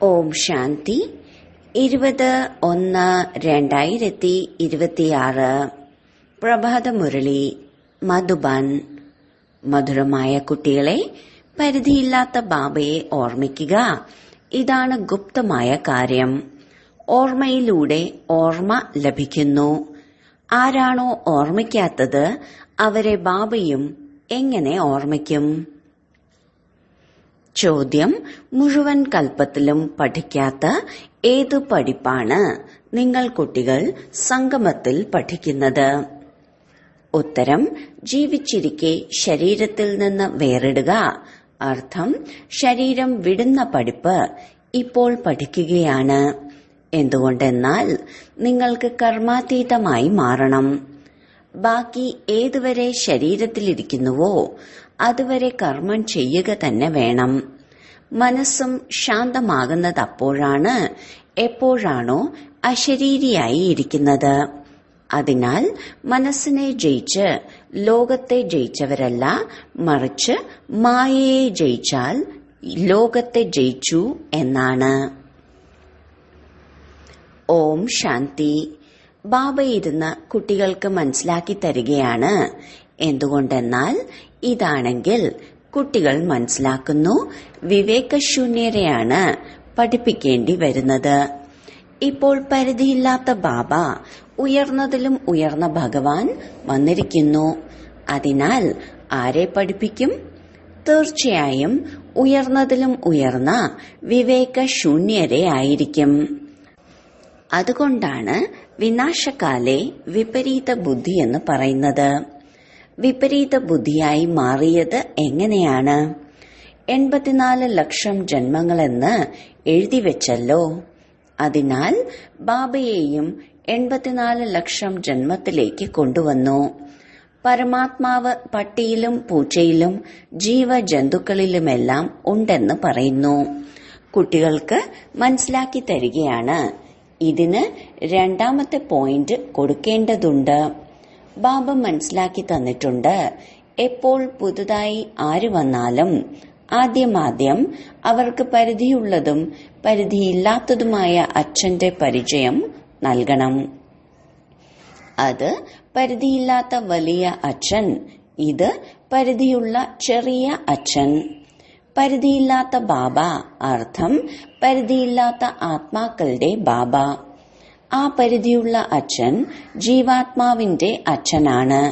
ഓം ശാന്തി 20-1-2026 പ്രഭാതമുരളി മധുബൻ. മധുരമായ കുട്ടികളെ, പരിധിയില്ലാത്ത ബാബയെ ഓർമ്മിക്കുക. ഇതാണ് ഗുപ്തമായ കാര്യം. ഓർമ്മയിലൂടെ ഓർമ്മ ലഭിക്കുന്നു. ആരാണോ ഓർമ്മിക്കാത്തത് അവരെ ബാബയും എങ്ങനെ ഓർമ്മിക്കും? ചോദ്യം: മുഴുവൻ കൽപ്പത്തിലും പഠിക്കാത്ത ഏതു പഠിപ്പാണ് നിങ്ങൾ കുട്ടികൾ സംഗമത്തിൽ പഠിക്കുന്നത്? ഉത്തരം: ജീവിച്ചിരിക്കെ ശരീരത്തിൽ നിന്ന് വേറിടുക. അർത്ഥം: ശരീരം വിടുന്ന പഠിപ്പ് ഇപ്പോൾ പഠിക്കുകയാണ്. എന്തുകൊണ്ടെന്നാൽ നിങ്ങൾക്ക് കർമാതീതമായി മാറണം. ബാക്കി ഏതുവരെ ശരീരത്തിലിരിക്കുന്നുവോ അതുവരെ കർമ്മം ചെയ്യുക തന്നെ വേണം. മനസ്സും ശാന്തമാകുന്നത് അപ്പോഴാണ്, എപ്പോഴാണോ അശരീരിയായി ഇരിക്കുന്നത്. അതിനാൽ മനസ്സിനെ ജയിച്ച് ലോകത്തെ ജയിച്ചവരല്ല, മറിച്ച് മായയെ ജയിച്ചാൽ ലോകത്തെ ജയിച്ചു എന്നാണ്. ഓം ശാന്തി. ബാബ ഇരുന്ന് കുട്ടികൾക്ക് മനസ്സിലാക്കി തരികയാണ്. എന്തുകൊണ്ടെന്നാൽ ഇതാണെങ്കിൽ കുട്ടികൾ മനസ്സിലാക്കുന്നു, വിവേകശൂന്യരെയാണ് പഠിപ്പിക്കേണ്ടി വരുന്നത്. ഇപ്പോൾ പരിധിയില്ലാത്ത ബാബ, ഉയർന്നതിലും ഉയർന്ന ഭഗവാൻ വന്നിരിക്കുന്നു. അതിനാൽ ആരെ പഠിപ്പിക്കും? തീർച്ചയായും ഉയർന്നതിലും ഉയർന്ന വിവേകശൂന്യരെ ആയിരിക്കും. അതുകൊണ്ടാണ് വിനാശകാലെ വിപരീത ബുദ്ധി എന്ന് പറയുന്നത്. വിപരീത ബുദ്ധിയായി മാറിയത് എങ്ങനെയാണ്? 84 ലക്ഷം ജന്മങ്ങളെന്ന് എഴുതി വെച്ചല്ലോ. അതിനാൽ ബാബയെയും 84 ലക്ഷം ജന്മത്തിലേക്ക് കൊണ്ടുവന്നു. പരമാത്മാവ് പട്ടിയിലും പൂച്ചയിലും ജീവജന്തുക്കളിലുമെല്ലാം ഉണ്ടെന്ന് പറയുന്നു. കുട്ടികൾക്ക് മനസ്സിലാക്കി തരികയാണ്. ഇതിന് രണ്ടാമത്തെ പോയിന്റ് കൊടുക്കേണ്ടതുണ്ട്. ബാബ മനസ്സിലാക്കി തന്നിട്ടുണ്ട്. എപ്പോൾ പുതുതായി ആര് വന്നാലും ആദ്യം അവർക്ക് പരിധിയുള്ളതും പരിധിയില്ലാത്തതുമായ അച്ഛന്റെ പരിചയം നൽകണം. അത് പരിധിയില്ലാത്ത വലിയ അച്ഛൻ, ഇത് പരിധിയുള്ള ചെറിയ അച്ഛൻ. പരിധിയില്ലാത്ത ബാബ അർത്ഥം പരിധിയില്ലാത്ത ആത്മാക്കളുടെ ബാബ. ആ പരിധിയുള്ള അച്ഛൻ ജീവാത്മാവിന്റെ അച്ഛനാണ്.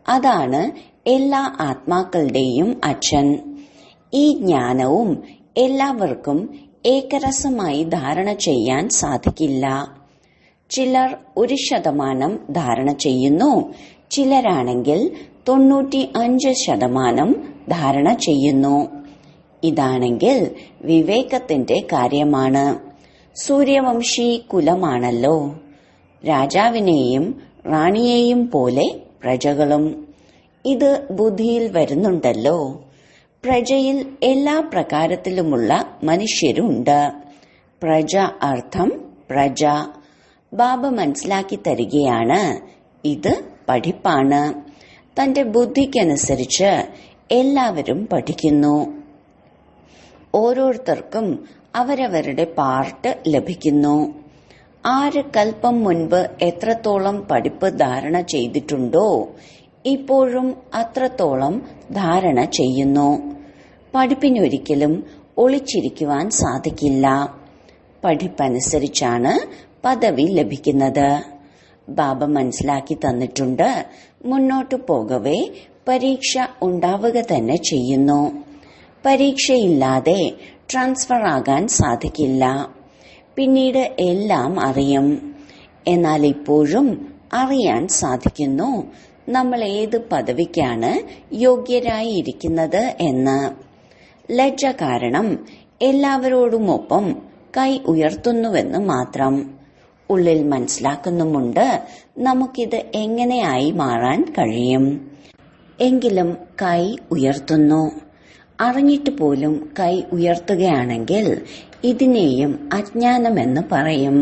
അതാണ് എല്ലാ ആത്മാക്കളുടെയും അച്ഛൻ. ഈ ജ്ഞാനവും എല്ലാവർക്കും ഏകരസമായി ധാരണ ചെയ്യാൻ സാധിക്കില്ല. ചിലർ 1% ധാരണ ചെയ്യുന്നു, ചിലരാണെങ്കിൽ 95% ധാരണ ചെയ്യുന്നു. ഇതാണെങ്കിൽ വിവേകത്തിന്റെ കാര്യമാണ്. സൂര്യവംശി കുലമാണല്ലോ. രാജാവിനെയും റാണിയെയും പോലെ പ്രജകളും. ഇത് ബുദ്ധിയിൽ വരുന്നുണ്ടല്ലോ. പ്രജയിൽ എല്ലാ പ്രകാരത്തിലുമുള്ള മനുഷ്യരുണ്ട്. പ്രജ അർത്ഥം പ്രജ. ബാബ മനസ്സിലാക്കി തരികയാണ്. ഇത് പഠിപ്പാണ്. തന്റെ ബുദ്ധിക്കനുസരിച്ച് എല്ലാവരും പഠിക്കുന്നു. ഓരോരുത്തർക്കും അവരവരുടെ പാർട്ട് ലഭിക്കുന്നു. ആര് കൽപ്പം മുൻപ് എത്രത്തോളം പഠിപ്പ് ധാരണ ചെയ്തിട്ടുണ്ടോ ഇപ്പോഴും അത്രത്തോളം ധാരണ ചെയ്യുന്നു. പഠിപ്പിനൊരിക്കലും ഒളിച്ചിരിക്കുവാൻ സാധിക്കില്ല. പഠിപ്പനുസരിച്ചാണ് പദവി ലഭിക്കുന്നത്. ബാബ മനസ്സിലാക്കി തന്നിട്ടുണ്ട്. മുന്നോട്ടു പോകവേ പരീക്ഷ ഉണ്ടാവുക തന്നെ ചെയ്യുന്നു. പരീക്ഷയില്ലാതെ ട്രാൻസ്ഫർ ആകാൻ സാധിക്കില്ല. പിന്നീട് എല്ലാം അറിയും. എന്നാൽ ഇപ്പോഴും അറിയാൻ സാധിക്കുന്നു നമ്മൾ ഏത് പദവിക്കാണ് യോഗ്യരായി ഇരിക്കുന്നത് എന്ന്. ലജ്ജ കാരണം എല്ലാവരോടുമൊപ്പം കൈ ഉയർത്തുന്നുവെന്ന് മാത്രം. ഉള്ളിൽ മനസ്സിലാക്കുന്നുമുണ്ട് നമുക്കിത് എങ്ങനെയായി മാറാൻ കഴിയും. എങ്കിലും കൈ ഉയർത്തുന്നു. അറിഞ്ഞിട്ട് പോലും കൈ ഉയർത്തുകയാണെങ്കിൽ ഇതിനെയും അജ്ഞാനമെന്ന് പറയും.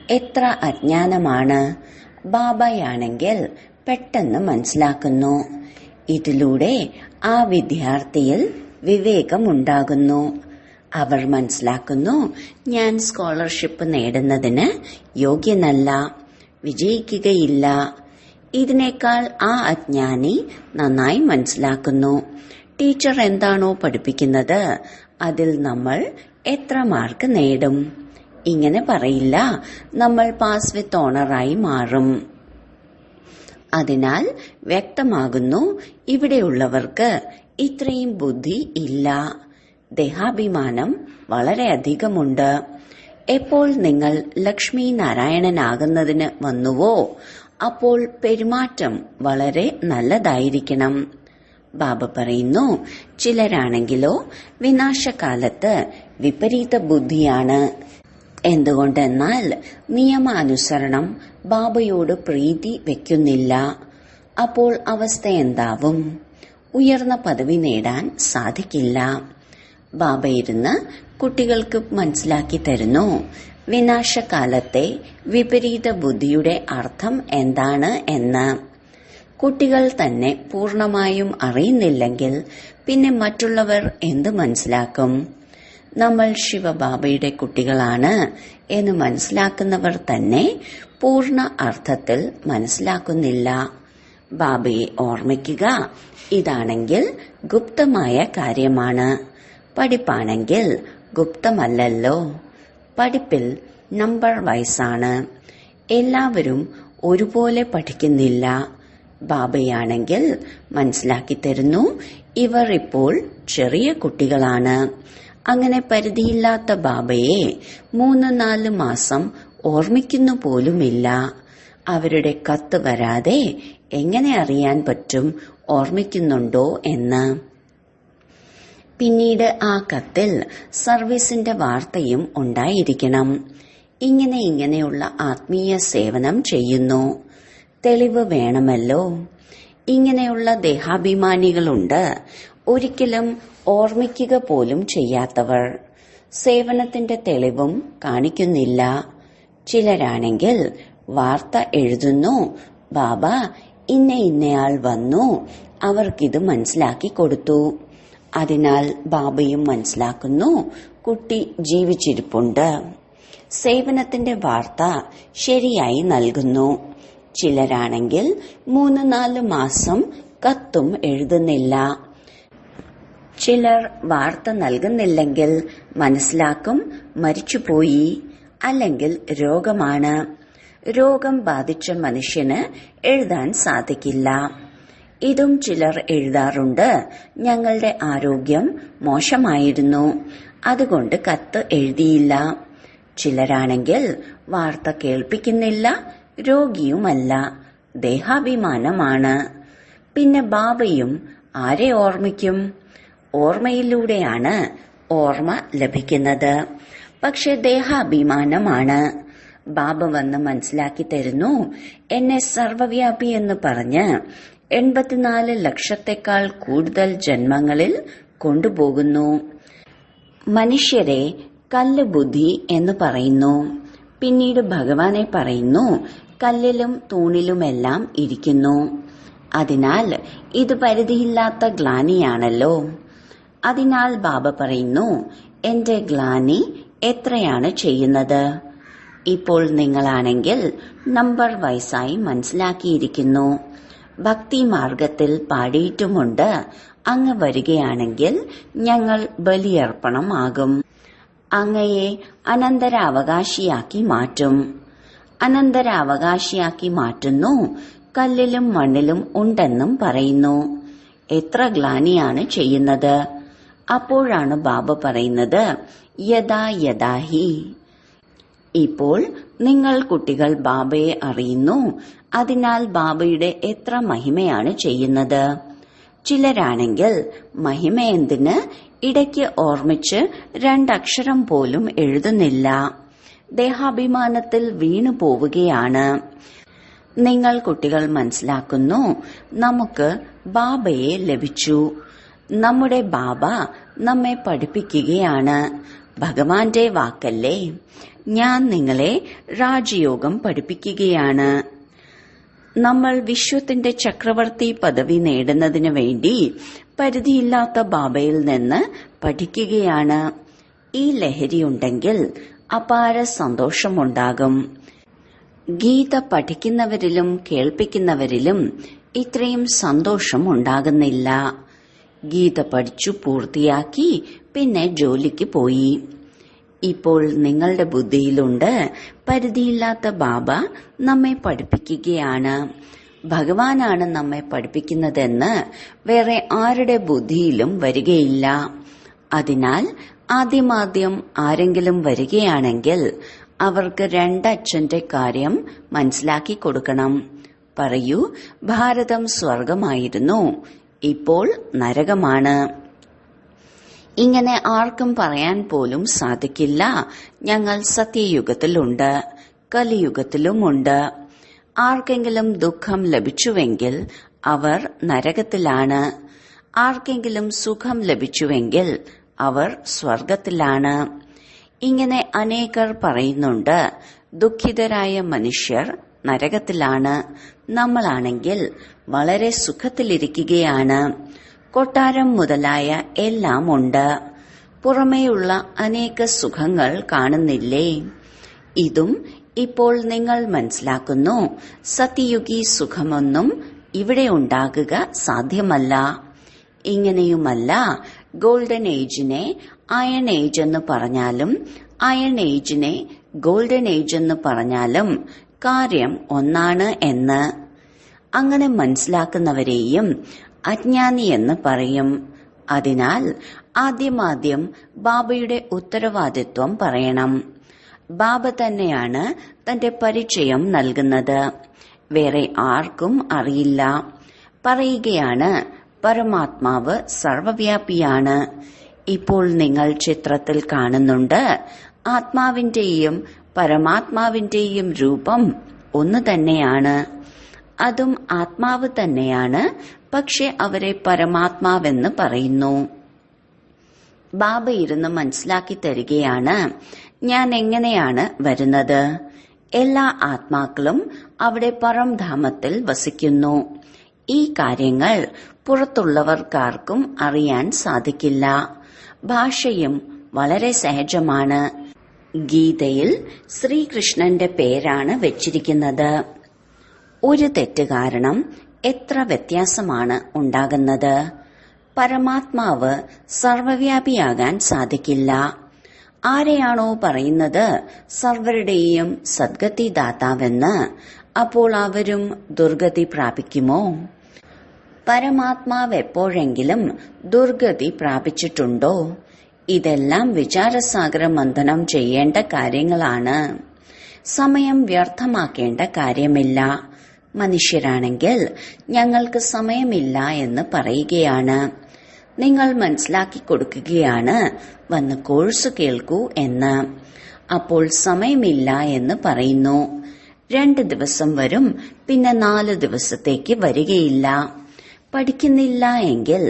എത്ര അജ്ഞാനമാണ്! ബാബയാണെങ്കിൽ പെട്ടെന്ന് മനസ്സിലാക്കുന്നു. ഇതിലൂടെ ആ വിദ്യാർത്ഥിയിൽ വിവേകമുണ്ടാകുന്നു. അവർ മനസ്സിലാക്കുന്നു, ഞാൻ സ്കോളർഷിപ്പ് നേടുന്നതിന് യോഗ്യനല്ല, വിജയിക്കുകയില്ല. ഇതിനേക്കാൾ ആ അജ്ഞാനി നന്നായി മനസ്സിലാക്കുന്നു, ടീച്ചർ എന്താണോ പഠിപ്പിക്കുന്നത് അതിൽ നമ്മൾ എത്ര മാർക്ക് നേടും. ഇങ്ങനെ പറയില്ല, നമ്മൾ പാസ് വിത്ത് ഓണറായി മാറും. അതിനാൽ വ്യക്തമാകുന്നു, ഇവിടെയുള്ളവർക്ക് ഇത്രയും ബുദ്ധി ഇല്ല. ദേഹാഭിമാനം വളരെയധികമുണ്ട്. എപ്പോൾ നിങ്ങൾ ലക്ഷ്മി നാരായണനാകുന്നതിന് വന്നുവോ അപ്പോൾ പെരുമാറ്റം വളരെ നല്ലതായിരിക്കണം. ബാബ പറയുന്നു, ചിലരാണെങ്കിലോ വിനാശകാലത്ത് വിപരീത ബുദ്ധിയാണ്. എന്തുകൊണ്ടെന്നാൽ നിയമാനുസരണം ബാബയോട് പ്രീതി വെക്കുന്നില്ല. അപ്പോൾ അവസ്ഥ എന്താവും? ഉയർന്ന പദവി നേടാൻ സാധിക്കില്ല. ബാബ ഇരുന്ന് കുട്ടികൾക്ക് മനസ്സിലാക്കി തരുന്നു, വിനാശകാലത്തെ വിപരീത ബുദ്ധിയുടെ അർത്ഥം എന്താണ് എന്ന്. കുട്ടികൾ തന്നെ പൂർണമായും അറിയുന്നില്ലെങ്കിൽ പിന്നെ മറ്റുള്ളവർ എന്ത് മനസ്സിലാക്കും? നമ്മൾ ശിവബാബയുടെ കുട്ടികളാണ് എന്ന് മനസ്സിലാക്കുന്നവർ തന്നെ പൂർണ്ണ അർത്ഥത്തിൽ മനസ്സിലാക്കുന്നില്ല. ബാബയെ ഓർമ്മിക്കുക, ഇതാണെങ്കിൽ ഗുപ്തമായ കാര്യമാണ്. പഠിപ്പാണെങ്കിൽ ഗുപ്തമല്ലല്ലോ. പഠിപ്പിൽ നമ്പർ വൈസാണ്. എല്ലാവരും ഒരുപോലെ പഠിക്കുന്നില്ല. ബാബയാണെങ്കിൽ മനസ്സിലാക്കി തരുന്നു, ഇവർ ഇപ്പോൾ ചെറിയ കുട്ടികളാണ്. അങ്ങനെ പരിധിയില്ലാത്ത ബാബയെ 3-4 മാസം ഓർമ്മിക്കുന്നു പോലുമില്ല. അവരുടെ കത്ത് വരാതെ എങ്ങനെ അറിയാൻ പറ്റും ഓർമ്മിക്കുന്നുണ്ടോ എന്ന്? പിന്നീട് ആ കത്തിൽ സർവീസിന്റെ വാർത്തയും ഉണ്ടായിരിക്കണം. ഇങ്ങനെയുള്ള ആത്മീയ സേവനം ചെയ്യുന്നു. തെളിവ് വേണമല്ലോ. ഇങ്ങനെയുള്ള ദേഹാഭിമാനികളുണ്ട്, ഒരിക്കലും ഓർമ്മിക്കുക പോലും ചെയ്യാത്തവർ. സേവനത്തിന്റെ തെളിവും കാണിക്കുന്നില്ല. ചിലരാണെങ്കിൽ വാർത്ത എഴുതുന്നു, ബാബ ഇന്നയാൾ വന്നു, അവർക്കിത് മനസ്സിലാക്കി കൊടുത്തു. അതിനാൽ ബാബയും മനസ്സിലാക്കുന്നു, കുട്ടി ജീവിച്ചിരിപ്പുണ്ട്. സേവനത്തിന്റെ വാർത്ത ശരിയായി നൽകുന്നു. ചിലരാണെങ്കിൽ 3-4 മാസം കത്തും എഴുതുന്നില്ല. ചിലർ വാർത്ത നൽകുന്നില്ലെങ്കിൽ മനസ്സിലാക്കും, മരിച്ചുപോയി, അല്ലെങ്കിൽ രോഗമാണ്. രോഗം ബാധിച്ച മനുഷ്യന് എഴുതാൻ സാധിക്കില്ല. ഇതും ചിലർ എഴുതാറുണ്ട്, ഞങ്ങളുടെ ആരോഗ്യം മോശമായിരുന്നു, അതുകൊണ്ട് കത്ത് എഴുതിയില്ല. ചിലരാണെങ്കിൽ വാർത്ത കേൾപ്പിക്കുന്നില്ല, രോഗിയുമല്ല, ദേഹാഭിമാനമാണ്. പിന്നെ ബാബയും ആരെ ഓർമ്മിക്കും? ഓർമ്മയിലൂടെയാണ് ഓർമ്മ ലഭിക്കുന്നത്. പക്ഷെ ദേഹാഭിമാനമാണ്. ബാബ വന്ന് മനസ്സിലാക്കി തരുന്നു, എന്നെ സർവവ്യാപി എന്ന് പറഞ്ഞ് 84 ലക്ഷത്തെക്കാൾ കൂടുതൽ ജന്മങ്ങളിൽ കൊണ്ടുപോകുന്നു. മനുഷ്യരെ കല്ല് ബുദ്ധി എന്ന് പറയുന്നു. പിന്നീട് ഭഗവാനെ പറയുന്നു, കല്ലിലും തൂണിലുമെല്ലാം ഇരിക്കുന്നു. അതിനാൽ ഇത് പരിധിയില്ലാത്ത ഗ്ലാനിയാണല്ലോ. അതിനാൽ ബാബ പറയുന്നു, എന്റെ ഗ്ലാനി എത്രയാണ് ചെയ്യുന്നത്? ഇപ്പോൾ നിങ്ങളാണെങ്കിൽ നമ്പർ വൈസായി മനസ്സിലാക്കിയിരിക്കുന്നു. ഭക്തി മാർഗത്തിൽ പാടിയിട്ടുമുണ്ട്, അങ്ങ് വരികയാണെങ്കിൽ ഞങ്ങൾ ബലിയർപ്പണമാകും, അങ്ങയെ അനന്തരാവകാശിയാക്കി മാറ്റും. അനന്തരാവകാശിയാക്കി മാറ്റുന്നു, കല്ലിലും മണ്ണിലും ഉണ്ടെന്നും പറയുന്നു. എത്ര ഗ്ലാനിയാണ് ചെയ്യുന്നത്? അപ്പോഴാണ് ബാബ പറയുന്നത്, യഥാ യഥാഹി. ഇപ്പോൾ നിങ്ങൾ കുട്ടികൾ ബാബയെ അറിയുന്നു. അതിനാൽ ബാബയുടെ എത്ര മഹിമയാണ് ചെയ്യുന്നത്? ചിലരാണെങ്കിൽ മഹിമ എന്തിന്, ഇടയ്ക്ക് ഓർമ്മിച്ച് 2 അക്ഷരം പോലും എഴുതുന്നില്ല. ദേഹാഭിമാനത്തിൽ വീണു പോവുകയാണ്. നിങ്ങൾ കുട്ടികൾ മനസ്സിലാക്കുന്നു, നമുക്ക് ബാബയെ ലഭിച്ചു. നമ്മുടെ ബാബ നമ്മെ പഠിപ്പിക്കുകയാണ്. ഭഗവാന്റെ വാക്കല്ലേ, ഞാൻ നിങ്ങളെ രാജയോഗം പഠിപ്പിക്കുകയാണ്. നമ്മൾ വിശ്വത്തിന്റെ ചക്രവർത്തി പദവി നേടുന്നതിനു വേണ്ടി പരിധിയില്ലാത്ത ബാബയിൽ നിന്ന് പഠിക്കുകയാണ്. ഈ ലഹരിയുണ്ടെങ്കിൽ അപാര സന്തോഷമുണ്ടാകും. ഗീത പഠിക്കുന്നവരിലും കേൾപ്പിക്കുന്നവരിലും ഇത്രയും സന്തോഷം ഉണ്ടാകുന്നില്ല. ഗീത പഠിച്ചു പൂർത്തിയാക്കി പിന്നെ ജോലിക്ക് പോയി. ഇപ്പോൾ നിങ്ങളുടെ ബുദ്ധിയിലുണ്ട്, പരിധിയില്ലാത്ത ബാബ നമ്മെ പഠിപ്പിക്കുകയാണ്, ഭഗവാനാണ് നമ്മെ പഠിപ്പിക്കുന്നതെന്ന് വേറെ ആരുടെ ബുദ്ധിയിലും വരികയില്ല. അതിനാൽ ആദ്യമാദ്യം ആരെങ്കിലും വരികയാണെങ്കിൽ അവർക്ക് രണ്ടച്ഛന്റെ കാര്യം മനസ്സിലാക്കി കൊടുക്കണം. പറയൂ, ഭാരതം സ്വർഗമായിരുന്നു, ഇപ്പോൾ നരകമാണ്. ഇങ്ങനെ ആർക്കും പറയാൻ പോലും സാധിക്കില്ല. ഞങ്ങൾ സത്യയുഗത്തിലുണ്ട്, കലിയുഗത്തിലുമുണ്ട്. ആർക്കെങ്കിലും ദുഃഖം ലഭിച്ചുവെങ്കിൽ അവർ നരകത്തിലാണ്. ആർക്കെങ്കിലും സുഖം ലഭിച്ചുവെങ്കിൽ അവർ സ്വർഗത്തിലാണ്. ഇങ്ങനെ അനേകർ പറയുന്നുണ്ട്, ദുഃഖിതരായ മനുഷ്യർ നരകത്തിലാണ്. നമ്മളാണെങ്കിൽ വളരെ സുഖത്തിലിരിക്കുകയാണ്. കൊട്ടാരം മുതലായ എല്ലാം ഉണ്ട്. പുറമേയുള്ള അനേക സുഖങ്ങൾ കാണുന്നില്ലേ? ഇതും ഇപ്പോൾ നിങ്ങൾ മനസ്സിലാക്കുന്നു. സത്യയുഗി സുഖമൊന്നും ഇവിടെ ഉണ്ടാകുക സാധ്യമല്ല. ഇങ്ങനെയുമല്ല, ഗോൾഡൻ ഏജിനെ അയൺ ഏജ് എന്ന് പറഞ്ഞാലും അയൺ ഏജിനെ ഗോൾഡൻ ഏജ് എന്ന് പറഞ്ഞാലും കാര്യം ഒന്നാണ് എന്ന്. അങ്ങനെ മനസ്സിലാക്കുന്നവരെയും അജ്ഞാനി എന്ന് പറയും. അതിനാൽ ആദ്യമാദ്യം ബാബയുടെ ഉത്തരവാദിത്വം പറയണം. ബാബ തന്നെയാണ് തന്റെ പരിചയം നൽകുന്നത്, വേറെ ആർക്കും അറിയില്ല. പറയുകയാണ്, പരമാത്മാവ് സർവവ്യാപിയാണ്. ഇപ്പോൾ നിങ്ങൾ ചിത്രത്തിൽ കാണുന്നുണ്ട്, ആത്മാവിന്റെയും പരമാത്മാവിന്റെയും രൂപം ഒന്ന് തന്നെയാണ്. അതും ആത്മാവ് തന്നെയാണ്, പക്ഷെ അവരെ പരമാത്മാവെന്ന് പറയുന്നു. ബാബ ഇരുന്ന് മനസ്സിലാക്കി തരികയാണ്, ഞാൻ എങ്ങനെയാണ് വരുന്നത്. എല്ലാ ആത്മാക്കളും അവിടെ പരംധാമത്തിൽ വസിക്കുന്നു. ഈ കാര്യങ്ങൾ പുറത്തുള്ളവർക്കാർക്കും അറിയാൻ സാധിക്കില്ല. ഭാഷയും വളരെ സഹജമാണ്. ഗീതയിൽ ശ്രീകൃഷ്ണന്റെ പേരാണ് വെച്ചിരിക്കുന്നത്. ഒരു തെറ്റ് കാരണം എത്ര വ്യത്യാസമാണ് ഉണ്ടാകുന്നത്. പരമാത്മാവ് സർവവ്യാപിയാകാൻ സാധിക്കില്ല. ആരെയാണോ പറയുന്നത് സർവരുടെയും സദ്ഗതി ദാതാവെന്ന്, അപ്പോൾ അവരും ദുർഗതി പ്രാപിക്കുമോ? പരമാത്മാവ് എപ്പോഴെങ്കിലും ദുർഗതി പ്രാപിച്ചിട്ടുണ്ടോ? ഇതെല്ലാം വിചാരസാഗര മന്ഥനം ചെയ്യേണ്ട കാര്യങ്ങളാണ്. സമയം വ്യർത്ഥമാക്കേണ്ട കാര്യമില്ല. മനുഷ്യരാണെങ്കിൽ ഞങ്ങൾക്ക് സമയമില്ല എന്ന് പറയുകയാണ്. നിങ്ങൾ മനസ്സിലാക്കി കൊടുക്കുകയാണ്, വന്ന് കോഴ്സ് കേൾക്കൂ എന്ന്. അപ്പോൾ സമയമില്ല എന്ന് പറയുന്നു. 2 ദിവസം വരും, പിന്നെ 4 ദിവസത്തേക്ക് വരികയില്ല. പഠിക്കുന്നില്ല എങ്കിൽ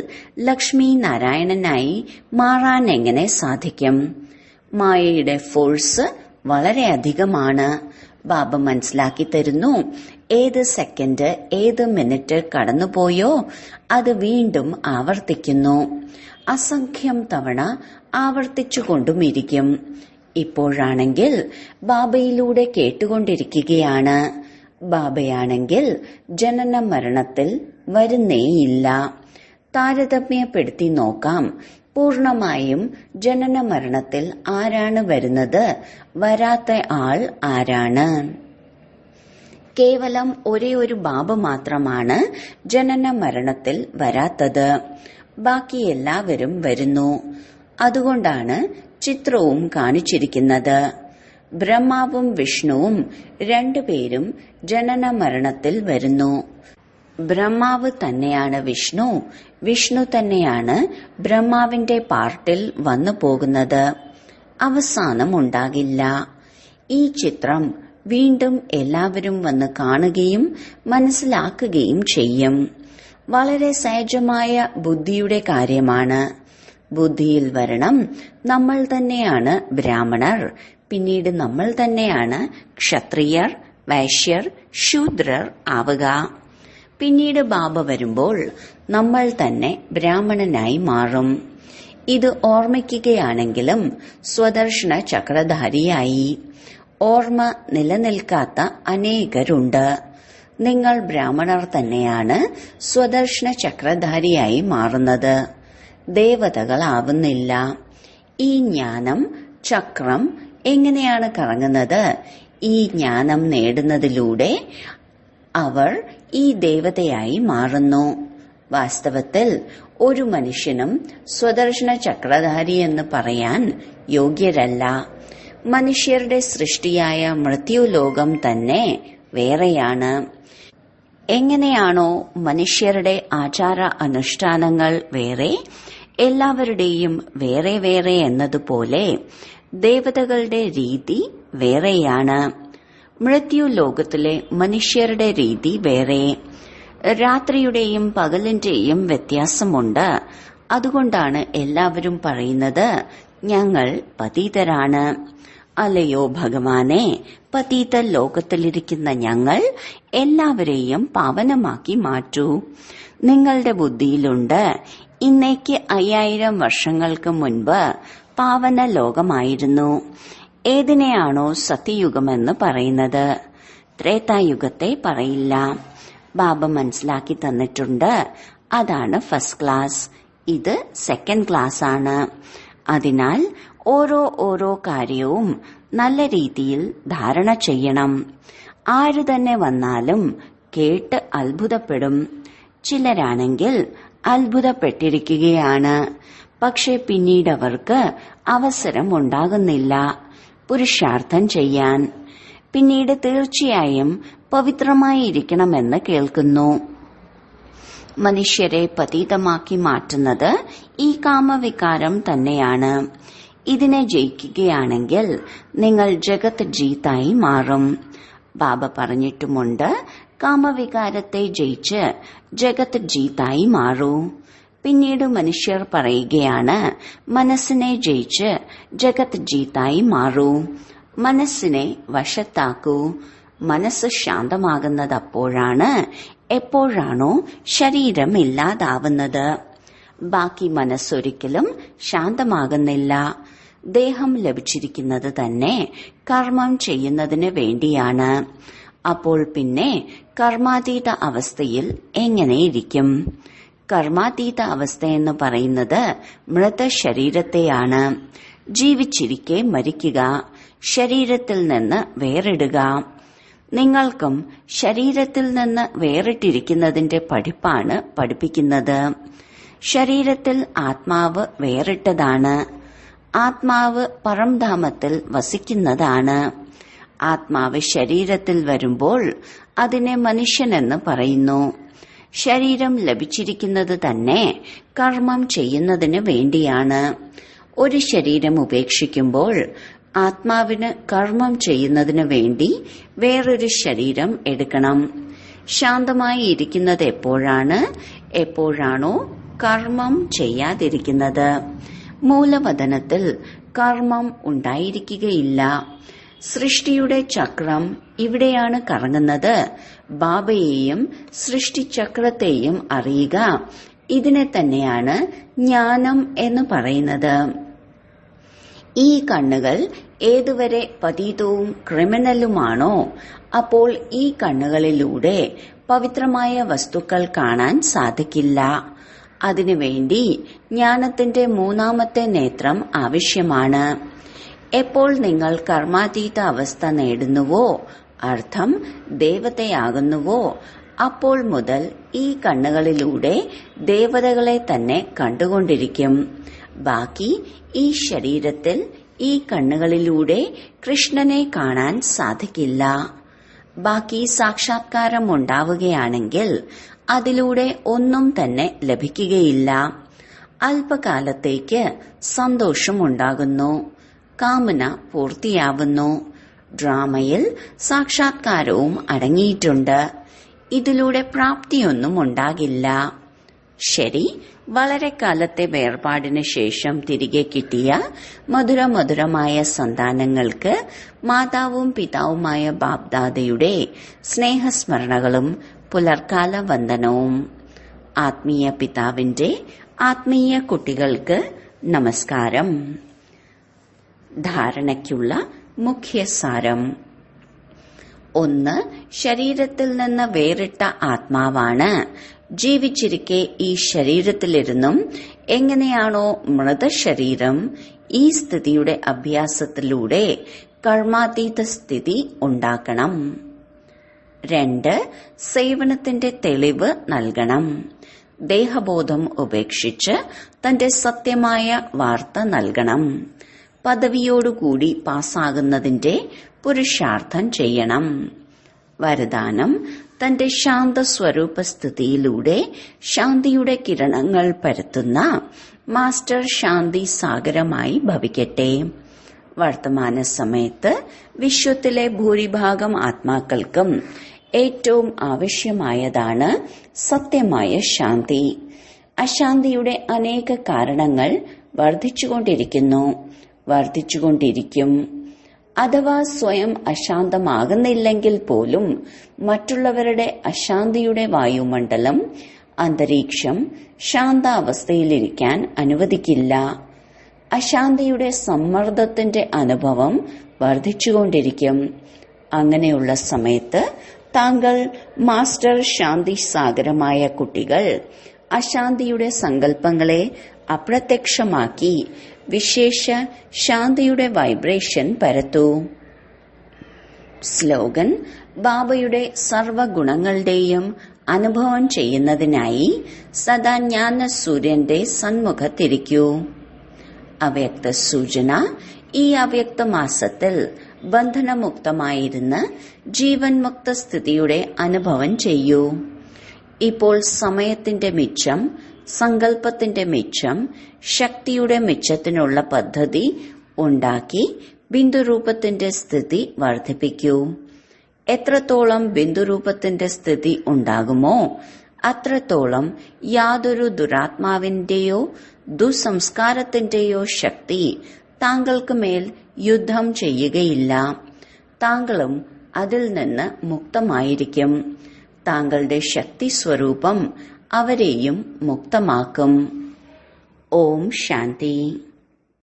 ലക്ഷ്മി നാരായണനായി മാറാൻ എങ്ങനെ സാധിക്കും? മായയുടെ ഫോഴ്സ് വളരെയധികമാണ്. ബാബ മനസ്സിലാക്കി തരുന്നു, ഏത് സെക്കൻഡ് ഏത് മിനിറ്റ് കടന്നുപോയോ അത് വീണ്ടും ആവർത്തിക്കുന്നു. അസംഖ്യം തവണ ആവർത്തിച്ചുകൊണ്ടുമിരിക്കും. ഇപ്പോഴാണെങ്കിൽ ബാബയിലൂടെ കേട്ടുകൊണ്ടിരിക്കുകയാണ്. ബാബയാണെങ്കിൽ ജനന മരണത്തിൽ വരുന്നേയില്ല. താരതമ്യപ്പെടുത്തി നോക്കാം. പൂർണമായും ജനന മരണത്തിൽ ആരാണ് വരുന്നത്? വരാത്ത ആൾ ആരാണ്? കേവലം ഒരേ ഒരു ബാബ മാത്രമാണ് ജനന മരണത്തിൽ വരാത്തത്. ബാക്കി എല്ലാവരും വരുന്നു. അതുകൊണ്ടാണ് ചിത്രവും കാണിച്ചിരിക്കുന്നത്. ബ്രഹ്മാവും വിഷ്ണുവും 2 പേരും ജനന മരണത്തിൽ വരുന്നു. ബ്രഹ്മാവ് തന്നെയാണ് വിഷ്ണു, വിഷ്ണു തന്നെയാണ് ബ്രഹ്മാവിന്റെ പാർട്ടിൽ വന്നു പോകുന്നത്. അവസാനം ഉണ്ടാകില്ല. ഈ ചിത്രം വീണ്ടും എല്ലാവരും വന്ന് കാണുകയും മനസ്സിലാക്കുകയും ചെയ്യും. വളരെ സഹജമായ ബുദ്ധിയുടെ കാര്യമാണ്. ബുദ്ധിയിൽ വരണം, നമ്മൾ തന്നെയാണ് ബ്രാഹ്മണർ, പിന്നീട് നമ്മൾ തന്നെയാണ് ക്ഷത്രിയർ, വൈശ്യർ, ശൂദ്രർ ആവുക. പിന്നീട് ബാബ വരുമ്പോൾ നമ്മൾ തന്നെ ബ്രാഹ്മണനായി മാറും. ഇത് ഓർമ്മിക്കുകയാണെങ്കിലും സ്വദർശന ചക്രധാരിയായി. ഓർമ്മ നിലനിൽക്കാത്ത അനേകരുണ്ട്. നിങ്ങൾ ബ്രാഹ്മണർ തന്നെയാണ് സ്വദർശന ചക്രധാരിയായി മാറുന്നത്, ദേവതകളാവുന്നില്ല. ഈ ജ്ഞാനം ചക്രം എങ്ങനെയാണ് കറങ്ങുന്നത്? ഈ ജ്ഞാനം നേടുന്നതിലൂടെ അവർ ഈ ദേവതയായി മാറുന്നു. വാസ്തവത്തിൽ ഒരു മനുഷ്യനും സ്വദർശന ചക്രധാരി എന്ന് പറയാൻ യോഗ്യരല്ല. മനുഷ്യരുടെ സൃഷ്ടിയായ മൃത്യുലോകം തന്നെ വേറെയാണ്. എങ്ങനെയാണോ മനുഷ്യരുടെ ആചാര അനുഷ്ഠാനങ്ങൾ വേറെ, എല്ലാവരുടെയും വേറെ വേറെ എന്നതുപോലെ ദേവതകളുടെ രീതി വേറെയാണ്. മൃത്യുലോകത്തിലെ മനുഷ്യരുടെ രീതി വേറെ. രാത്രിയുടെയും പകലിന്റെയും വ്യത്യാസമുണ്ട്. അതുകൊണ്ടാണ് എല്ലാവരും പറയുന്നത് ഞങ്ങൾ പതീതരാണ്. അല്ലയോ ഭഗവാനെ, പതീത ലോകത്തിലിരിക്കുന്ന ഞങ്ങൾ എല്ലാവരെയും പാവനമാക്കി മാറ്റൂ. നിങ്ങളുടെ ബുദ്ധിയിലുണ്ട് ഇന്നേക്ക് 5000 വർഷങ്ങൾക്ക് മുൻപ് പാവന ലോകമായിരുന്നു. ഏതിനെയാണോ സത്യയുഗമെന്ന് പറയുന്നത്, ത്രേതായുഗത്തെ പറയില്ല. ബാബ മനസ്സിലാക്കി തന്നിട്ടുണ്ട് അതാണ് ഫസ്റ്റ് ക്ലാസ്, ഇത് സെക്കൻഡ് ക്ലാസ് ആണ്. അതിനാൽ ഓരോ കാര്യവും നല്ല രീതിയിൽ ധാരണ ചെയ്യണം. ആര് തന്നെ വന്നാലും കേട്ട് അത്ഭുതപ്പെടും. ചിലരാണെങ്കിൽ അത്ഭുതപ്പെട്ടിരിക്കുകയാണ്, പക്ഷെ പിന്നീട് അവർക്ക് അവസരം ഉണ്ടാകുന്നില്ല പുരുഷാർത്ഥം ചെയ്യാൻ. പിന്നീട് തീർച്ചയായും പവിത്രമായിരിക്കണമെന്ന് കേൾക്കുന്നു. മനുഷ്യരെ പതീതമാക്കി മാറ്റുന്നത് ഈ കാമവികാരം തന്നെയാണ്. ഇതിനെ ജയിക്കുകയാണെങ്കിൽ നിങ്ങൾ ജഗത് ജീത്തായി മാറും. ബാബ പറഞ്ഞിട്ടുമുണ്ട്, കാമവികാരത്തെ ജയിച്ച് ജഗത് ജീത്തായി മാറൂ. പിന്നീട് മനുഷ്യർ പറയുകയാണ്, മനസ്സിനെ ജയിച്ച് ജഗത് ജീത്തായി മാറൂ. മനസ്സിനെ വശത്താക്കൂ. മനസ്സ് ശാന്തമാകുന്നത് അപ്പോഴാണ്, എപ്പോഴാണോ ശരീരം ഇല്ലാതാവുന്നത്. ബാക്കി മനസ്സൊരിക്കലും ശാന്തമാകുന്നില്ല. ദേഹം ലഭിച്ചിരിക്കുന്നത് തന്നെ കർമ്മം ചെയ്യുന്നതിന് വേണ്ടിയാണ്. അപ്പോൾ പിന്നെ കർമാതീത അവസ്ഥയിൽ എങ്ങനെയിരിക്കും? കർമാതീത അവസ്ഥയെന്ന് പറയുന്നത് മൃതശരീരത്തെയാണ്. ജീവിച്ചിരിക്കെ മരിക്കുക, ശരീരത്തിൽ നിന്ന് വേറിടുക. നിങ്ങൾക്കും ശരീരത്തിൽ നിന്ന് വേറിട്ടിരിക്കുന്നതിന്റെ പഠിപ്പാണ് പഠിപ്പിക്കുന്നത്. ശരീരത്തിൽ ആത്മാവ് വേറിട്ടതാണ്. ആത്മാവ് പരംധാമത്തിൽ വസിക്കുന്നതാണ്. ആത്മാവ് ശരീരത്തിൽ വരുമ്പോൾ അതിനെ മനുഷ്യനെന്ന് പറയുന്നു. ശരീരം ലഭിച്ചിരിക്കുന്നത് തന്നെ കർമ്മം ചെയ്യുന്നതിന് വേണ്ടിയാണ്. ഒരു ശരീരം ഉപേക്ഷിക്കുമ്പോൾ ആത്മാവിന് കർമ്മം ചെയ്യുന്നതിന് വേണ്ടി വേറൊരു ശരീരം എടുക്കണം. ശാന്തമായി ഇരിക്കുന്നത് എപ്പോഴാണ്? എപ്പോഴാണോ കർമ്മം ചെയ്യാതിരിക്കുന്നത്. മൂലവതനത്തിൽ കർമ്മം ഉണ്ടായിരിക്കുകയില്ല. സൃഷ്ടിയുടെ ചക്രം ഇവിടെയാണ് കറങ്ങുന്നത്. ബാബയെയും സൃഷ്ടിചക്രത്തെയും അറിയുക. ഇതിനെ തന്നെയാണ് ജ്ഞാനം എന്ന് പറയുന്നത്. ഈ കണ്ണുകൾ ഏതുവരെ പതീതവും ക്രിമിനലുമാണോ, അപ്പോൾ ഈ കണ്ണുകളിലൂടെ പവിത്രമായ വസ്തുക്കൾ കാണാൻ സാധിക്കില്ല. അതിനുവേണ്ടി ജ്ഞാനത്തിന്റെ മൂന്നാമത്തെ നേത്രം ആവശ്യമാണ്. എപ്പോൾ നിങ്ങൾ കർമാതീത അവസ്ഥ നേടുന്നുവോ, അർത്ഥം ദേവതയാകുന്നുവോ, അപ്പോൾ മുതൽ ഈ കണ്ണുകളിലൂടെ ദേവതകളെ തന്നെ കണ്ടുകൊണ്ടിരിക്കും. ബാക്കി ഈ ശരീരത്തിൽ ഈ കണ്ണുകളിലൂടെ കൃഷ്ണനെ കാണാൻ സാധിക്കില്ല. ബാക്കി സാക്ഷാത്കാരം ഉണ്ടാവുകയാണെങ്കിൽ അതിലൂടെ ഒന്നും തന്നെ ലഭിക്കുകയില്ല. അല്പകാലത്തേക്ക് സന്തോഷമുണ്ടാകുന്നു, കാമന പൂർത്തിയാവുന്നു. ഡ്രാമയിൽ സാക്ഷാത്കാരവും അടങ്ങിയിട്ടുണ്ട്. ഇതിലൂടെ പ്രാപ്തിയൊന്നും ഉണ്ടാകില്ല. ശരി, വളരെ കാലത്തെ വേർപാടിന് ശേഷം തിരികെ കിട്ടിയ മധുരമധുരമായ സന്താനങ്ങൾക്ക് മാതാവും പിതാവുമായ ബാബ്ദാദയുടെ സ്നേഹസ്മരണകളും പുലർക്കാല വന്ദനവും. ആത്മീയ പിതാവിന്റെ ആത്മീയ കുട്ടികൾക്ക് നമസ്കാരം. ധാരണയ്ക്കുള്ള മുഖ്യസാരം. 1. ശരീരത്തിൽ നിന്ന് വേറിട്ട ആത്മാവാണ്. ജീവിച്ചിരിക്കെ ഈ ശരീരത്തിലിരുന്നും എങ്ങനെയാണോ മൃതശരീരം, ഈ സ്ഥിതിയുടെ അഭ്യാസത്തിലൂടെ കർമാതീത സ്ഥിതി ഉണ്ടാക്കണം. 2. സേവനത്തിന്റെ തെളിവ് നൽകണം. ദേഹബോധം ഉപേക്ഷിച്ച് തന്റെ സത്യമായ വാർത്ത നൽകണം. പദവിയോടുകൂടി പാസ്സാകുന്നതിന്റെ പുരുഷാർത്ഥം ചെയ്യണം. വരദാനം: തന്റെ ശാന്തസ്വരൂപ സ്ഥിതിയിലൂടെ ശാന്തിയുടെ കിരണങ്ങൾ പരത്തുന്ന മാസ്റ്റർ ശാന്തി സാഗരമായി ഭവിക്കട്ടെ. വർത്തമാന സമയത്ത് വിശ്വത്തിലെ ഭൂരിഭാഗം ആത്മാക്കൾക്കും ഏറ്റവും ആവശ്യമായതാണ് സത്യമായ ശാന്തി. അശാന്തിയുടെ അനേക കാരണങ്ങൾ വർദ്ധിച്ചുകൊണ്ടിരിക്കും. അഥവാ സ്വയം അശാന്തമാകുന്നില്ലെങ്കിൽ പോലും മറ്റുള്ളവരുടെ അശാന്തിയുടെ വായുമണ്ഡലം, അന്തരീക്ഷം ശാന്താവസ്ഥയിലിരിക്കാൻ അനുവദിക്കില്ല. അശാന്തിയുടെ സമ്മർദ്ദത്തിന്റെ അനുഭവം വർദ്ധിച്ചുകൊണ്ടിരിക്കും. അങ്ങനെയുള്ള സമയത്ത് താങ്കൾ മാസ്റ്റർ ശാന്തി സാഗരമായ കുട്ടികൾ അശാന്തിയുടെ സങ്കല്പങ്ങളെ അപ്രത്യക്ഷമാക്കി വിശേഷ ശാന്തിയുടെ വൈബ്രേഷൻ പരത്തൂ. സ്ലോഗൻ: ബാബയുടെ സർവഗുണങ്ങളുടെയും അനുഭവം ചെയ്യുന്നതിനായി സദാ ജ്ഞാന സൂര്യന്റെ സന്മുഖത്തിരിക്കൂ. അവ്യക്ത സൂചന: ഈ അവ്യക്ത മാസത്തിൽ ബന്ധനമുക്തമായിരുന്ന് ജീവൻ മുക്ത സ്ഥിതിയുടെ അനുഭവം ചെയ്യൂ. ഇപ്പോൾ സമയത്തിന്റെ മിച്ചം, സങ്കല്പത്തിന്റെ മിച്ചം, ശക്തിയുടെ മിച്ചത്തിനുള്ള പദ്ധതി ഉണ്ടാക്കി ബിന്ദുരൂപത്തിന്റെ സ്ഥിതി വർദ്ധിപ്പിക്കൂ. എത്രത്തോളം ബിന്ദുരൂപത്തിന്റെ സ്ഥിതി ഉണ്ടാകുമോ അത്രത്തോളം യാതൊരു ദുരാത്മാവിന്റെയോ ദുസംസ്കാരത്തിന്റെയോ ശക്തി താങ്കൾക്ക് മേൽ യുദ്ധം ചെയ്യുകയില്ല. താങ്കളും അതിൽ നിന്ന് മുക്തമായിരിക്കും. താങ്കളുടെ ശക്തി സ്വരൂപം അവരെയും മുക്തമാക്കും. ഓം ശാന്തി.